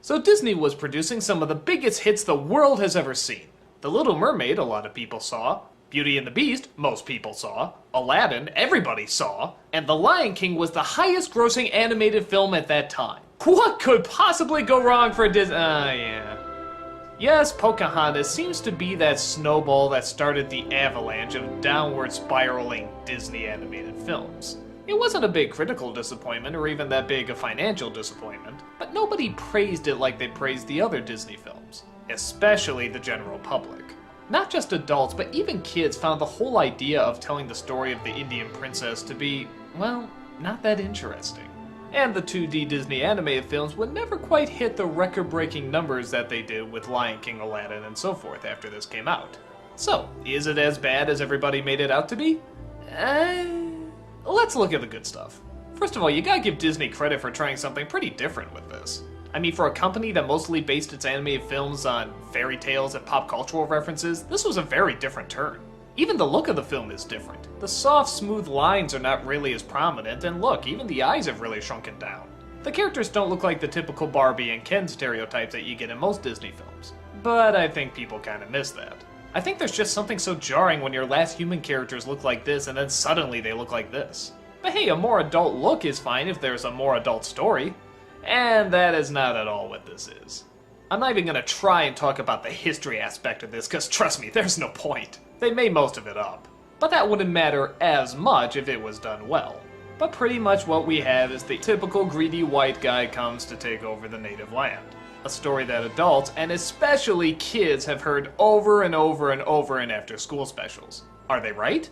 So Disney was producing some of the biggest hits the world has ever seen. The Little Mermaid, a lot of people saw. Beauty and the Beast, most people saw. Aladdin, everybody saw. And The Lion King was the highest grossing animated film at that time. What could possibly go wrong for Disney? Yeah. Yes, Pocahontas seems to be that snowball that started the avalanche of downward spiraling Disney animated films. It wasn't a big critical disappointment or even that big a financial disappointment, but nobody praised it like they praised the other Disney films, especially the general public. Not just adults, but even kids found the whole idea of telling the story of the Indian princess to be, well, not that interesting. And the 2D Disney animated films would never quite hit the record-breaking numbers that they did with Lion King, Aladdin, and so forth after this came out. So, is it as bad as everybody made it out to be? Let's look at the good stuff. First of all, you gotta give Disney credit for trying something pretty different with this. I mean, for a company that mostly based its animated films on fairy tales and pop cultural references, this was a very different turn. Even the look of the film is different. The soft, smooth lines are not really as prominent, and look, even the eyes have really shrunken down. The characters don't look like the typical Barbie and Ken stereotypes that you get in most Disney films. But I think people kinda miss that. I think there's just something so jarring when your last human characters look like this and then suddenly they look like this. But hey, a more adult look is fine if there's a more adult story. And that is not at all what this is. I'm not even gonna try and talk about the history aspect of this, cause trust me, there's no point. They made most of it up. But that wouldn't matter as much if it was done well. But pretty much what we have is the typical greedy white guy comes to take over the native land. A story that adults, and especially kids, have heard over and over and over in after-school specials. Are they right?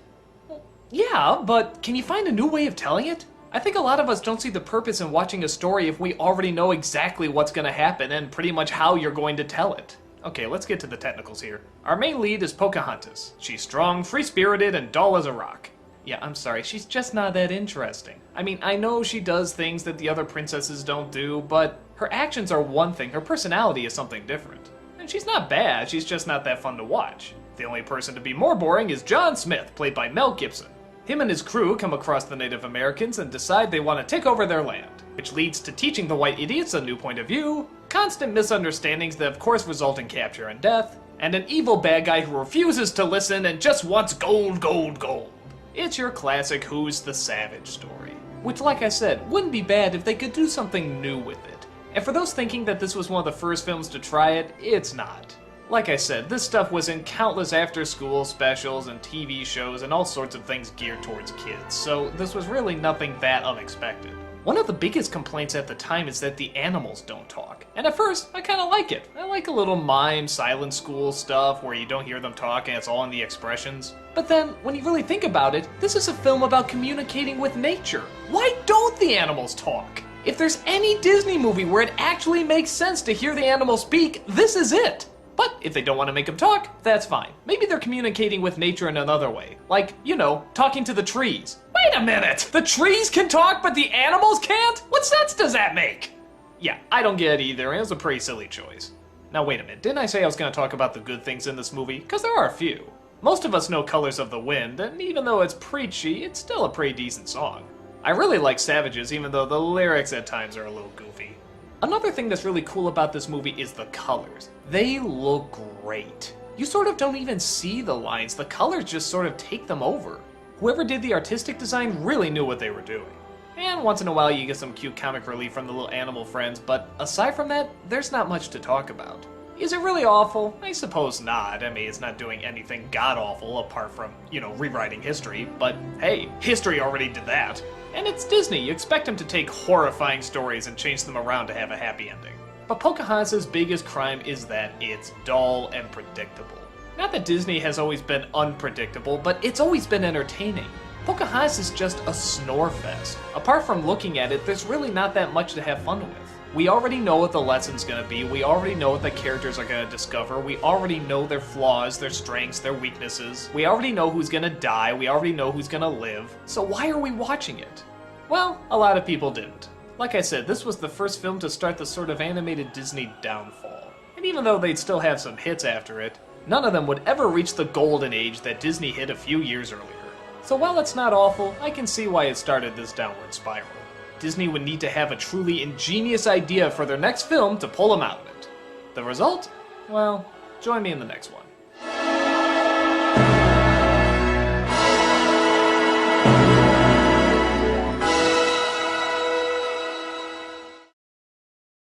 Well, yeah, but can you find a new way of telling it? I think a lot of us don't see the purpose in watching a story if we already know exactly what's gonna happen and pretty much how you're going to tell it. Okay, let's get to the technicals here. Our main lead is Pocahontas. She's strong, free-spirited, and dull as a rock. Yeah, I'm sorry, she's just not that interesting. I mean, I know she does things that the other princesses don't do, but her actions are one thing, her personality is something different. And she's not bad, she's just not that fun to watch. The only person to be more boring is John Smith, played by Mel Gibson. Him and his crew come across the Native Americans and decide they want to take over their land, which leads to teaching the white idiots a new point of view, constant misunderstandings that of course result in capture and death, and an evil bad guy who refuses to listen and just wants gold, gold, gold. It's your classic Who's the Savage story, which like I said, wouldn't be bad if they could do something new with it. And for those thinking that this was one of the first films to try it, it's not. Like I said, this stuff was in countless after-school specials and TV shows and all sorts of things geared towards kids, so this was really nothing that unexpected. One of the biggest complaints at the time is that the animals don't talk. And at first, I kinda like it. I like a little mime, silent school stuff where you don't hear them talk and it's all in the expressions. But then, when you really think about it, this is a film about communicating with nature. Why don't the animals talk? If there's any Disney movie where it actually makes sense to hear the animals speak, this is it. But if they don't want to make them talk, that's fine. Maybe they're communicating with nature in another way. Like, you know, talking to the trees. Wait a minute! The trees can talk, but the animals can't? What sense does that make? Yeah, I don't get it either, and it was a pretty silly choice. Now wait a minute, didn't I say I was going to talk about the good things in this movie? Because there are a few. Most of us know Colors of the Wind, and even though it's preachy, it's still a pretty decent song. I really like Savages, even though the lyrics at times are a little goofy. Another thing that's really cool about this movie is the colors. They look great. You sort of don't even see the lines, the colors just sort of take them over. Whoever did the artistic design really knew what they were doing. And once in a while you get some cute comic relief from the little animal friends, but aside from that, there's not much to talk about. Is it really awful? I suppose not. I mean, it's not doing anything god-awful apart from, you know, rewriting history, but hey, history already did that. And it's Disney, you expect them to take horrifying stories and change them around to have a happy ending. But Pocahontas' biggest crime is that it's dull and predictable. Not that Disney has always been unpredictable, but it's always been entertaining. Pocahontas is just a snore fest. Apart from looking at it, there's really not that much to have fun with. We already know what the lesson's gonna be, we already know what the characters are gonna discover, we already know their flaws, their strengths, their weaknesses, we already know who's gonna die, we already know who's gonna live, so why are we watching it? Well, a lot of people didn't. Like I said, this was the first film to start the sort of animated Disney downfall. And even though they'd still have some hits after it, none of them would ever reach the golden age that Disney hit a few years earlier. So while it's not awful, I can see why it started this downward spiral. Disney would need to have a truly ingenious idea for their next film to pull them out of it. The result? Well, join me in the next one.